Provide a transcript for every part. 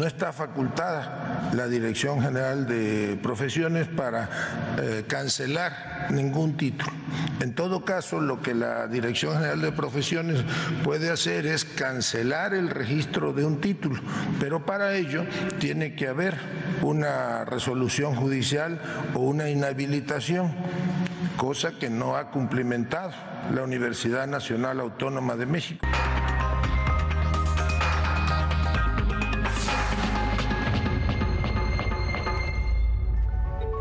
no está facultada la Dirección General de Profesiones para cancelar ningún título. En todo caso, lo que la Dirección General de Profesiones puede hacer es cancelar el registro de un título, pero para ello tiene que haber una resolución judicial o una inhabilitación, cosa que no ha cumplimentado la Universidad Nacional Autónoma de México.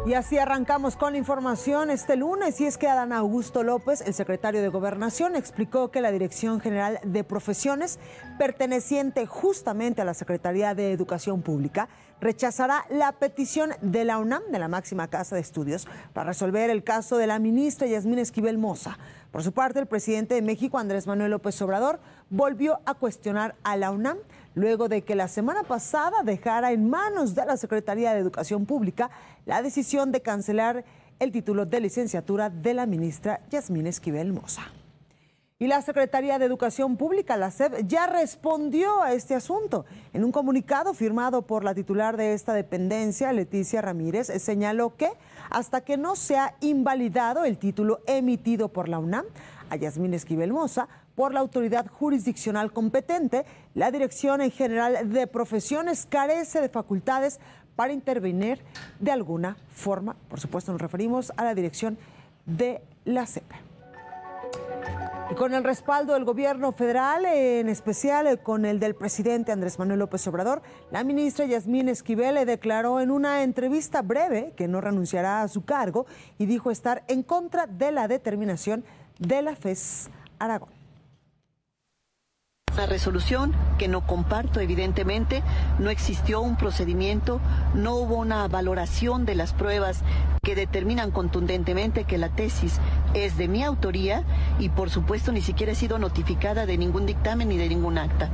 Y así arrancamos con la información este lunes, y es que Adán Augusto López, el secretario de Gobernación, explicó que la Dirección General de Profesiones, perteneciente justamente a la Secretaría de Educación Pública, rechazará la petición de la UNAM, de la máxima casa de estudios, para resolver el caso de la ministra Yasmín Esquivel Moza. Por su parte, el presidente de México, Andrés Manuel López Obrador, volvió a cuestionar a la UNAM luego de que la semana pasada dejara en manos de la Secretaría de Educación Pública la decisión de cancelar el título de licenciatura de la ministra Yasmín Esquivel Moza. Y la Secretaría de Educación Pública, la SEP, ya respondió a este asunto. En un comunicado firmado por la titular de esta dependencia, Leticia Ramírez, señaló que hasta que no sea invalidado el título emitido por la UNAM a Yasmín Esquivel Moza por la autoridad jurisdiccional competente, la Dirección General de Profesiones carece de facultades para intervenir de alguna forma. Por supuesto, nos referimos a la dirección de la SEP. Y con el respaldo del gobierno federal, en especial con el del presidente Andrés Manuel López Obrador, la ministra Yasmín Esquivel le declaró en una entrevista breve que no renunciará a su cargo y dijo estar en contra de la determinación de la FES Aragón. Una resolución que no comparto, evidentemente, no existió un procedimiento, no hubo una valoración de las pruebas que determinan contundentemente que la tesis es de mi autoría y, por supuesto, ni siquiera he sido notificada de ningún dictamen ni de ningún acta.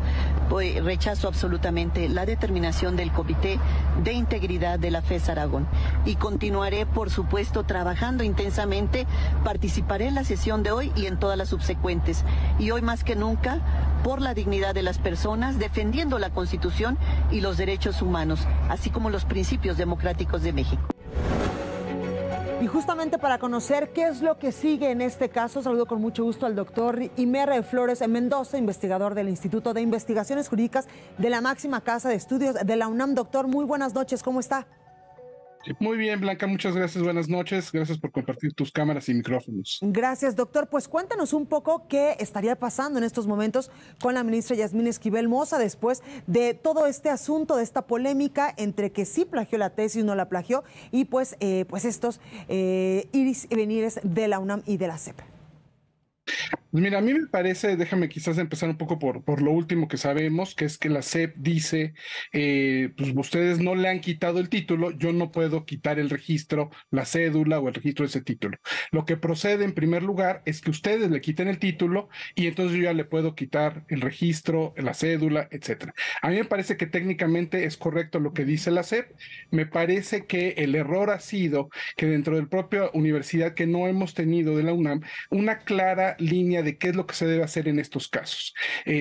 Rechazo absolutamente la determinación del Comité de Integridad de la FES Aragón y continuaré, por supuesto, trabajando intensamente, participaré en la sesión de hoy y en todas las subsecuentes. Y hoy más que nunca, por la dignidad de las personas, defendiendo la Constitución y los derechos humanos, así como los principios democráticos de México. Y justamente para conocer qué es lo que sigue en este caso, saludo con mucho gusto al doctor Imer Flores Mendoza, investigador del Instituto de Investigaciones Jurídicas de la máxima casa de estudios de la UNAM. Doctor, muy buenas noches, ¿cómo está? Muy bien, Blanca, muchas gracias, buenas noches, gracias por compartir tus cámaras y micrófonos. Gracias, doctor. Pues cuéntanos un poco qué estaría pasando en estos momentos con la ministra Yasmín Esquivel Moza después de todo este asunto, de esta polémica entre que sí plagió la tesis, no la plagió, y pues estos iris y venires de la UNAM y de la SEP. Pues mira, a mí me parece, déjame quizás empezar un poco por lo último que sabemos, que es que la SEP dice, pues ustedes no le han quitado el título, yo no puedo quitar el registro, la cédula o el registro de ese título. Lo que procede en primer lugar es que ustedes le quiten el título y entonces yo ya le puedo quitar el registro, la cédula, etcétera. A mí me parece que técnicamente es correcto lo que dice la SEP. Me parece que el error ha sido que dentro de la propia universidad que no hemos tenido de la UNAM, una clara línea de qué es lo que se debe hacer en estos casos.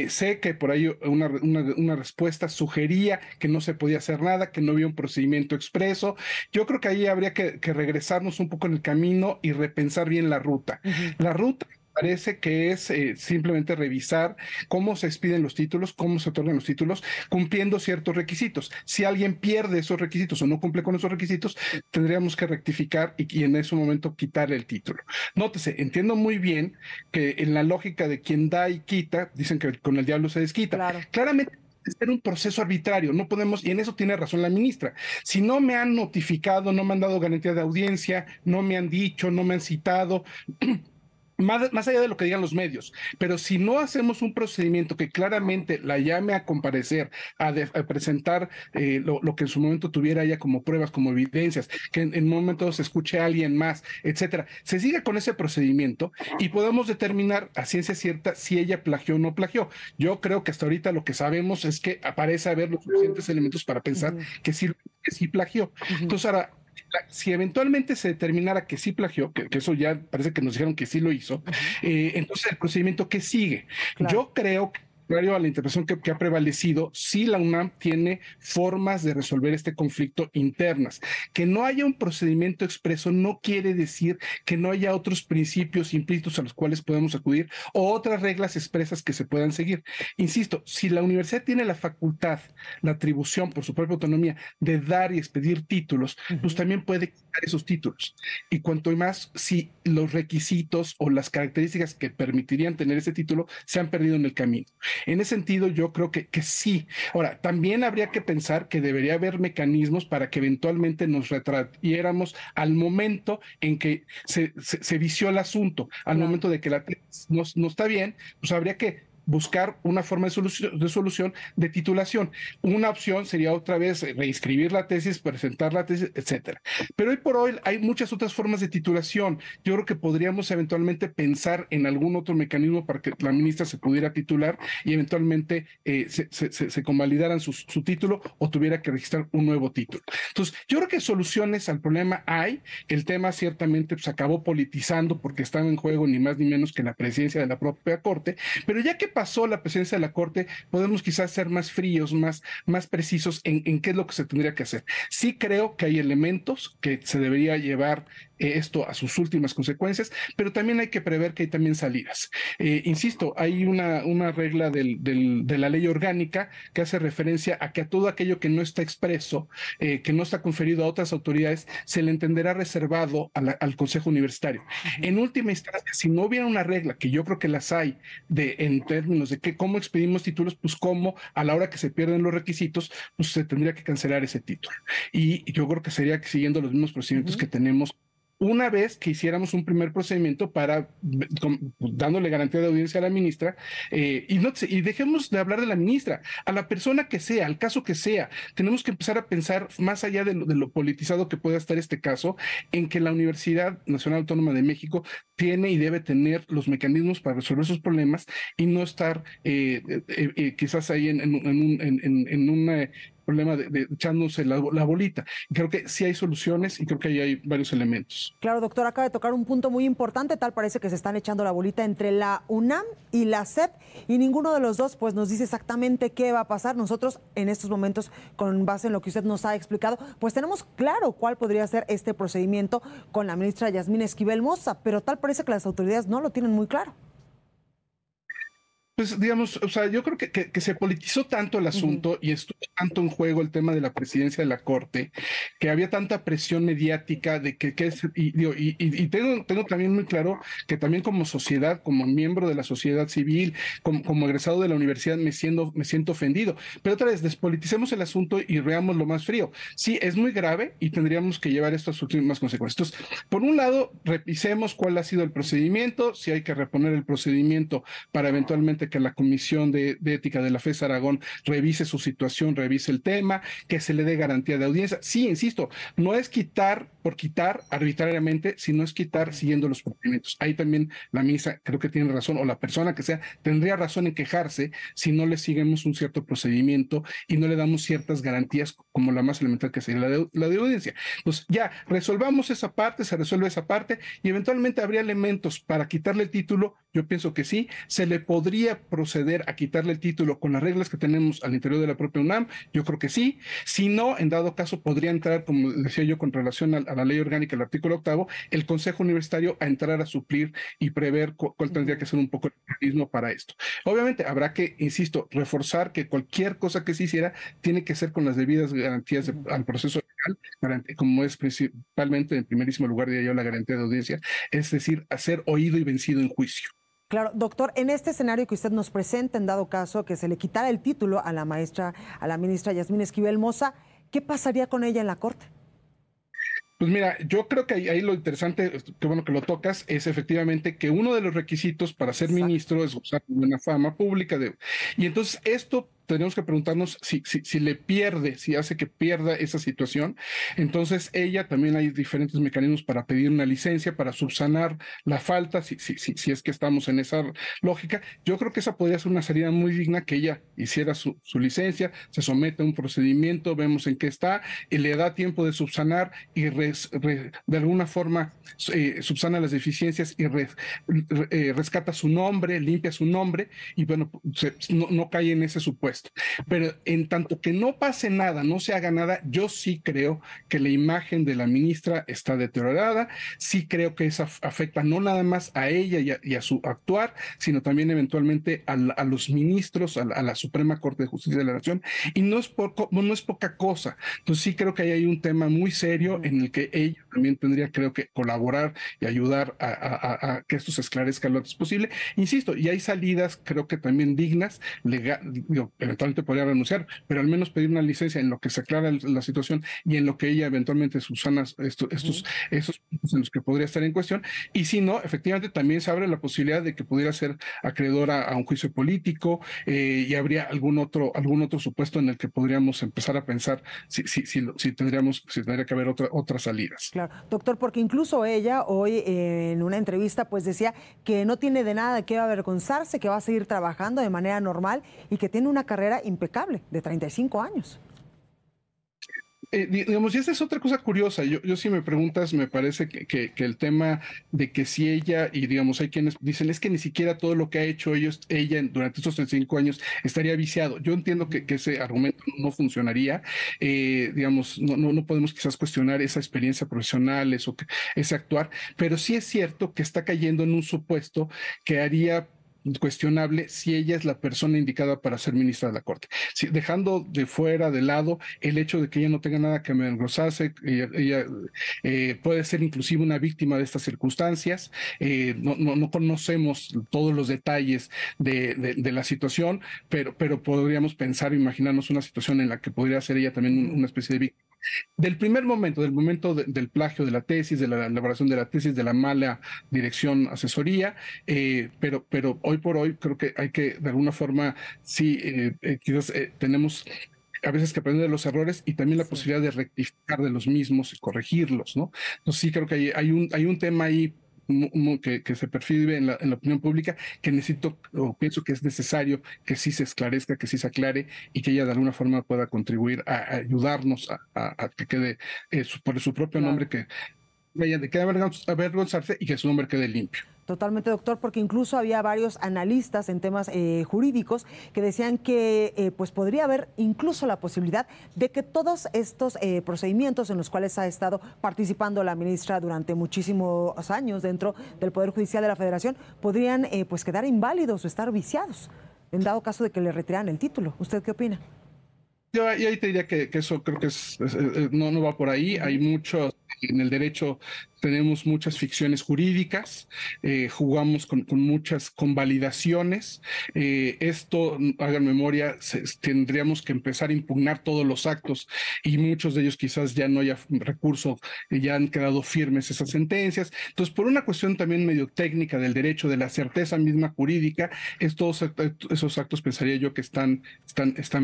Sé que por ahí una respuesta sugería que no se podía hacer nada, que no había un procedimiento expreso. Yo creo que ahí habría que regresarnos un poco en el camino y repensar bien la ruta. La ruta parece que es simplemente revisar cómo se expiden los títulos, cómo se otorgan los títulos, cumpliendo ciertos requisitos. Si alguien pierde esos requisitos o no cumple con esos requisitos, tendríamos que rectificar y en ese momento quitarle el título. Nótese, entiendo muy bien que en la lógica de quien da y quita, dicen que con el diablo se desquita. Claro. Claramente es un proceso arbitrario, no podemos, y en eso tiene razón la ministra. Si no me han notificado, no me han dado garantía de audiencia, no me han dicho, no me han citado, más allá de lo que digan los medios, pero si no hacemos un procedimiento que claramente la llame a comparecer, a presentar lo que en su momento tuviera ella como pruebas, como evidencias, que en un momento se escuche a alguien más, etcétera, se siga con ese procedimiento y podemos determinar a ciencia cierta si ella plagió o no plagió. Yo creo que hasta ahorita lo que sabemos es que parece haber los suficientes elementos para pensar que sí plagió. Entonces ahora, si eventualmente se determinara que sí plagió, que eso ya parece que nos dijeron que sí lo hizo, entonces el procedimiento que sigue. Claro. Yo creo que contrario a la interpretación que ha prevalecido, sí la UNAM tiene formas de resolver este conflicto internas. Que no haya un procedimiento expreso no quiere decir que no haya otros principios implícitos a los cuales podemos acudir o otras reglas expresas que se puedan seguir. Insisto, si la universidad tiene la facultad, la atribución por su propia autonomía de dar y expedir títulos, pues también puede quitar esos títulos. Y cuanto más, si los requisitos o las características que permitirían tener ese título se han perdido en el camino. En ese sentido, yo creo que sí. Ahora, también habría que pensar que debería haber mecanismos para que eventualmente nos retrayéramos al momento en que se vició el asunto, al momento de que la tesis no está bien, pues habría que buscar una forma de solución de titulación. Una opción sería otra vez reinscribir la tesis, presentar la tesis, etcétera. Pero hoy por hoy hay muchas otras formas de titulación. Yo creo que podríamos eventualmente pensar en algún otro mecanismo para que la ministra se pudiera titular y eventualmente se convalidaran su título o tuviera que registrar un nuevo título. Entonces, yo creo que soluciones al problema hay. El tema ciertamente pues, acabó politizando porque estaba en juego ni más ni menos que la presidencia de la propia Corte, pero ya que pasó la presidencia de la Corte, podemos quizás ser más fríos, más precisos en qué es lo que se tendría que hacer. Sí creo que hay elementos que se debería llevar esto a sus últimas consecuencias, pero también hay que prever que hay también salidas. Insisto, hay una regla de la ley orgánica que hace referencia a que a todo aquello que no está expreso, que no está conferido a otras autoridades, se le entenderá reservado al Consejo Universitario. En última instancia, si no hubiera una regla, que yo creo que las hay, en términos de cómo expedimos títulos, pues cómo a la hora que se pierden los requisitos, pues se tendría que cancelar ese título. Y yo creo que sería siguiendo los mismos procedimientos que tenemos una vez que hiciéramos un primer procedimiento para dándole garantía de audiencia a la ministra, y dejemos de hablar de la ministra, a la persona que sea, al caso que sea, tenemos que empezar a pensar más allá de lo politizado que pueda estar este caso, en que la Universidad Nacional Autónoma de México tiene y debe tener los mecanismos para resolver sus problemas y no estar quizás ahí en un problema de echándose la bolita. Creo que sí hay soluciones y creo que ahí hay varios elementos. Claro, doctor, acaba de tocar un punto muy importante. Tal parece que se están echando la bolita entre la UNAM y la SEP y ninguno de los dos pues nos dice exactamente qué va a pasar. Nosotros en estos momentos, con base en lo que usted nos ha explicado, pues tenemos claro cuál podría ser este procedimiento con la ministra Yasmín Esquivel Moza, pero tal parece que las autoridades no lo tienen muy claro. Pues digamos, o sea, yo creo que se politizó tanto el asunto y estuvo tanto en juego el tema de la presidencia de la Corte, que había tanta presión mediática de que es, y tengo también muy claro que también como sociedad, como miembro de la sociedad civil, como egresado de la universidad, me siento ofendido. Pero otra vez, despoliticemos el asunto y veamos lo más frío. Sí, es muy grave y tendríamos que llevar estas últimas consecuencias. Entonces, por un lado, revisemos cuál ha sido el procedimiento, si hay que reponer el procedimiento para eventualmente que la Comisión de Ética de la FES Aragón revise su situación, revise el tema, que se le dé garantía de audiencia. Sí, insisto, no es quitar por quitar arbitrariamente, sino es quitar siguiendo los procedimientos. Ahí también la ministra creo que tiene razón, o la persona que sea, tendría razón en quejarse si no le seguimos un cierto procedimiento y no le damos ciertas garantías como la más elemental que sería la de audiencia. Entonces, ya, resolvamos esa parte, se resuelve esa parte y eventualmente habría elementos para quitarle el título. Yo pienso que sí, se le podría proceder a quitarle el título con las reglas que tenemos al interior de la propia UNAM, yo creo que sí. Si no, en dado caso, podría entrar, como decía yo, con relación a la ley orgánica, el artículo 8, el Consejo Universitario a entrar a suplir y prever cuál tendría que ser un poco el mecanismo para esto. Obviamente, habrá que, insisto, reforzar que cualquier cosa que se hiciera tiene que ser con las debidas garantías al proceso legal, como es principalmente, en primerísimo lugar, diría yo, la garantía de audiencia, es decir, hacer oído y vencido en juicio. Claro, doctor, en este escenario que usted nos presenta, en dado caso que se le quitara el título a la ministra Yasmín Esquivel Moza, ¿qué pasaría con ella en la Corte? Pues mira, yo creo que ahí lo interesante, que bueno que lo tocas, es efectivamente que uno de los requisitos para ser ministro es gozar de buena fama pública. Y entonces esto tenemos que preguntarnos si le pierde, si hace que pierda esa situación. Entonces, ella también hay diferentes mecanismos para pedir una licencia, para subsanar la falta, si es que estamos en esa lógica. Yo creo que esa podría ser una salida muy digna, que ella hiciera su licencia, se somete a un procedimiento, vemos en qué está, y le da tiempo de subsanar y de alguna forma subsana las deficiencias y rescata su nombre, limpia su nombre, y bueno, no cae en ese supuesto. Pero en tanto que no pase nada, no se haga nada, yo sí creo que la imagen de la ministra está deteriorada, sí creo que eso afecta no nada más a ella y a su actuar, sino también eventualmente a los ministros, a la Suprema Corte de Justicia de la Nación, y no es poca cosa. Entonces sí creo que ahí hay un tema muy serio en el que ella también tendría, creo que, colaborar y ayudar a que esto se esclarezca lo antes posible. Insisto, y hay salidas, creo que también dignas, eventualmente podría renunciar, pero al menos pedir una licencia en lo que se aclara la situación y en lo que ella eventualmente subsana esos puntos en los que podría estar en cuestión. Y si no, efectivamente también se abre la posibilidad de que pudiera ser acreedora a un juicio político, y habría algún otro supuesto en el que podríamos empezar a pensar si tendría que haber otras salidas. Claro, doctor, porque incluso ella hoy en una entrevista pues decía que no tiene de nada que avergonzarse, que va a seguir trabajando de manera normal y que tiene una carrera impecable de 35 años. Digamos, y esa es otra cosa curiosa. Yo si me preguntas, me parece que el tema de que si ella, y digamos, hay quienes dicen, es que ni siquiera todo lo que ha hecho ella durante estos 35 años estaría viciado. Yo entiendo que ese argumento no funcionaría. Digamos, no podemos quizás cuestionar esa experiencia profesional, ese actuar, pero sí es cierto que está cayendo en un supuesto que haría cuestionable si ella es la persona indicada para ser ministra de la Corte. Dejando de lado el hecho de que ella no tenga nada que avergonzarse, ella puede ser inclusive una víctima de estas circunstancias, no conocemos todos los detalles de la situación, pero podríamos pensar, imaginarnos una situación en la que podría ser ella también una especie de víctima. Del momento del plagio de la tesis, de la elaboración de la tesis, de la mala dirección, asesoría, pero hoy por hoy creo que hay que, de alguna forma, quizás tenemos a veces que aprender de los errores y también la posibilidad de rectificar de los mismos y corregirlos, ¿no? Entonces sí creo que hay un tema ahí que se percibe en la opinión pública, que pienso que es necesario que sí se esclarezca, que sí se aclare y que ella de alguna forma pueda contribuir a ayudarnos a que quede por su propio nombre, que vaya de que avergonzarse y que su nombre quede limpio. Totalmente, doctor, porque incluso había varios analistas en temas jurídicos que decían que pues podría haber incluso la posibilidad de que todos estos procedimientos en los cuales ha estado participando la ministra durante muchísimos años dentro del Poder Judicial de la Federación podrían pues quedar inválidos o estar viciados en dado caso de que le retiraran el título. ¿Usted qué opina? Yo ahí te diría que eso creo que no va por ahí. Hay mucho, en el derecho tenemos muchas ficciones jurídicas, jugamos con muchas convalidaciones. Esto, hagan memoria, tendríamos que empezar a impugnar todos los actos y muchos de ellos quizás ya no haya recurso, ya han quedado firmes esas sentencias. Entonces, por una cuestión también medio técnica del derecho, de la certeza misma jurídica, esos actos pensaría yo que están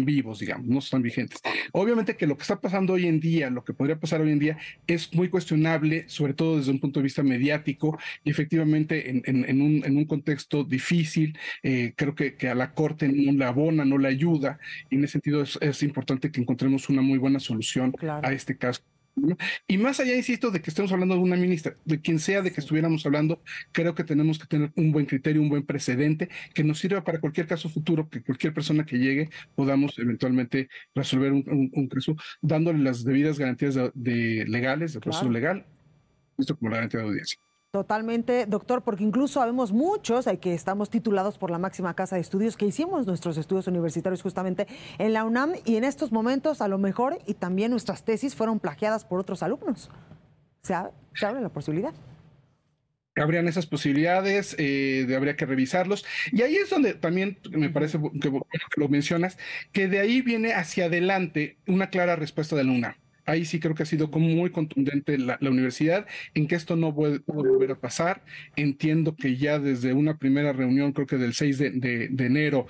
vivos, digamos, no están vigentes. Obviamente que lo que está pasando hoy en día, lo que podría pasar hoy en día, es muy cuestionable, sobre todo desde un punto de vista mediático, y efectivamente en un contexto difícil, creo que a la Corte no la abona, no la ayuda, y en ese sentido es importante que encontremos una muy buena solución a este caso. Y más allá, insisto, de que estemos hablando de una ministra, de quien sea de que estuviéramos hablando, creo que tenemos que tener un buen criterio, un buen precedente que nos sirva para cualquier caso futuro, que cualquier persona que llegue podamos eventualmente resolver un caso, dándole las debidas garantías legales, de proceso legal, esto como la garantía de audiencia. Totalmente, doctor, porque incluso sabemos muchos que estamos titulados por la máxima casa de estudios, que hicimos nuestros estudios universitarios justamente en la UNAM, y en estos momentos a lo mejor y también nuestras tesis fueron plagiadas por otros alumnos. ¿Se abre la posibilidad? Habrían esas posibilidades, habría que revisarlos. Y ahí es donde también me parece que lo mencionas, que de ahí viene hacia adelante una clara respuesta de la UNAM. ahí sí creo que ha sido como muy contundente la universidad en que esto no puede volver a pasar. Entiendo que ya desde una primera reunión, creo que del 6 de enero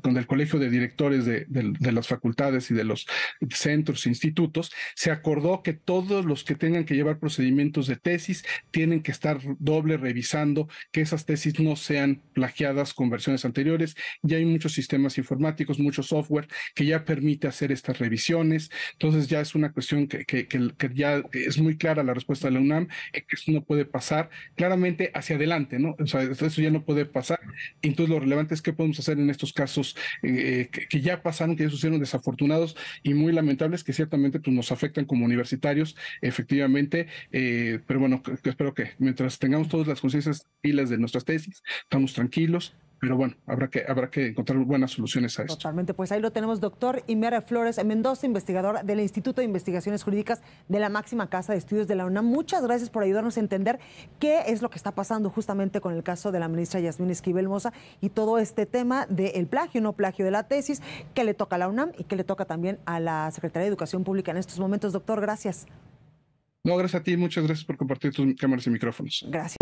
con el Colegio de Directores de las facultades y de los centros e institutos, se acordó que todos los que tengan que llevar procedimientos de tesis tienen que estar doble revisando que esas tesis no sean plagiadas con versiones anteriores. Ya hay muchos sistemas informáticos, mucho software que ya permite hacer estas revisiones. Entonces ya es una cuestión que ya es muy clara la respuesta de la UNAM, que eso no puede pasar claramente hacia adelante, ¿no? O sea, eso ya no puede pasar. Entonces lo relevante es qué podemos hacer en estos casos que ya pasaron, que ya sucedieron, desafortunados y muy lamentables, que ciertamente pues, nos afectan como universitarios, efectivamente, pero bueno, espero que mientras tengamos todas las conciencias pilas de nuestras tesis, estamos tranquilos, pero bueno, habrá que encontrar buenas soluciones a esto. Totalmente, pues ahí lo tenemos, doctor Imer Flores Mendoza, investigador del Instituto de Investigaciones Jurídicas de la máxima casa de estudios de la UNAM. Muchas gracias por ayudarnos a entender qué es lo que está pasando justamente con el caso de la ministra Yasmín Esquivel Moza y todo este tema del plagio, no plagio de la tesis, que le toca a la UNAM y que le toca también a la Secretaría de Educación Pública en estos momentos. Doctor, gracias. No, gracias a ti, muchas gracias por compartir tus cámaras y micrófonos. Gracias.